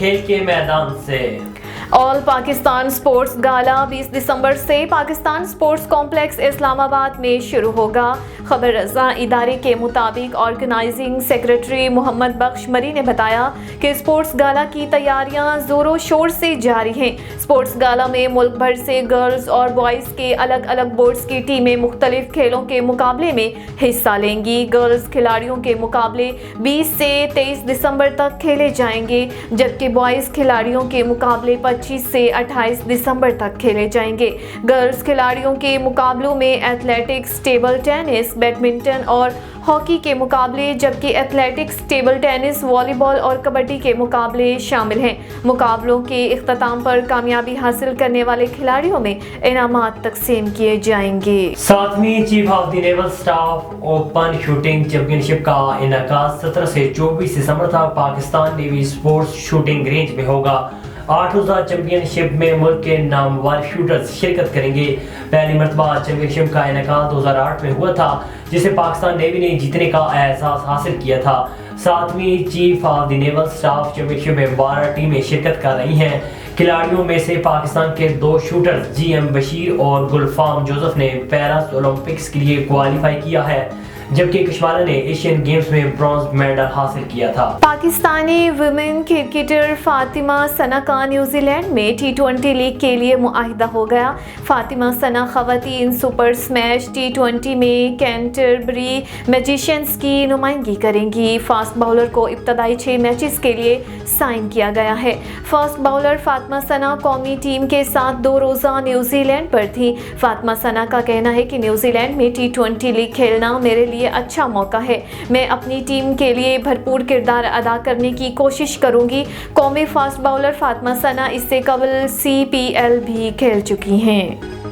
खेल के मैदान से। ऑल पाकिस्तान स्पोर्ट्स गाला 20 दिसंबर से पाकिस्तान स्पोर्ट्स कॉम्प्लेक्स इस्लामाबाद में शुरू होगा। खबर रज़ा इदारे के मुताबिक ऑर्गेनाइजिंग सेक्रेटरी मोहम्मद बख्श मरी ने बताया कि स्पोर्ट्स गाला की तैयारियां ज़ोरों शोर से जारी हैं। स्पोर्ट्स गाला में मुल्क भर से गर्ल्स और बॉयज़ के अलग अलग बोर्ड्स की टीमें मुख्तलिफ खेलों के मुकाबले में हिस्सा लेंगी। गर्ल्स खिलाड़ियों के मुकाबले 20 से 23 दिसंबर तक खेले जाएंगे, जबकि बॉयज़ खिलाड़ियों के मुकाबले 25 से 28 दिसंबर तक खेले जाएंगे। गर्ल्स खिलाड़ियों के मुकाबलों में एथलेटिक्स, टेबल टेनिस, बैडमिंटन और हॉकी के मुकाबले, जबकि एथलेटिक्स, टेबल टेनिस, वॉलीबॉल और कबड्डी के मुकाबले शामिल हैं। मुकाबलों के इख्तिताम पर कामयाबी हासिल करने वाले खिलाड़ियों में इनामात तकसीम किए जाएंगे। 7वीं chief of the naval staff open shooting championship का इनेकाद 17 से 24 दिसंबर तक Pakistan navy sports shooting range में होगा। 8 रोज़ा चैंपियनशिप में मुल्क के नामवर शूटर्स शिरकत करेंगे। पहली मरतबा चैंपियनशिप का इनेकाद 2008 में हुआ था, जिसे पाकिस्तान नेवी ने जीतने का एहसास हासिल किया था। 7वीं chief of the naval staff championship में 12 टीमें शिरकत कर रही हैं। खिलाड़ियों में से पाकिस्तान के 2 शूटर्स GM बशीर और गुलफाम जोसेफ ने पैरिस ओलंपिक्स के लिए क्वालिफाई किया है, जबकि कश्माला ने एशियन गेम्स में ब्रॉन्ज मेडल हासिल किया था। पाकिस्तानी वुमेन क्रिकेटर फातिमा सना का न्यूजीलैंड में T20 लीग के लिए मुआहिदा हो गया। फातिमा सना खवातीन सुपर स्मैश T20 में कैंटरबरी मैजिशियंस की नुमाइंदगी करेंगी। फास्ट बाउलर को इब्तदाई 6 मैचेस के लिए साइन किया गया है। फास्ट बाउलर फातिमा सना कौमी टीम के साथ 2 रोज़ा न्यूजीलैंड पर थी। फातिमा सना का कहना है कि न्यूजीलैंड में T20 लीग खेलना मेरे लिए अच्छा मौका है। मैं अपनी टीम के लिए भरपूर किरदार अदा करने की कोशिश करूंगी। कौमी फास्ट बाउलर फातिमा सना इससे कबल CPL भी खेल चुकी हैं।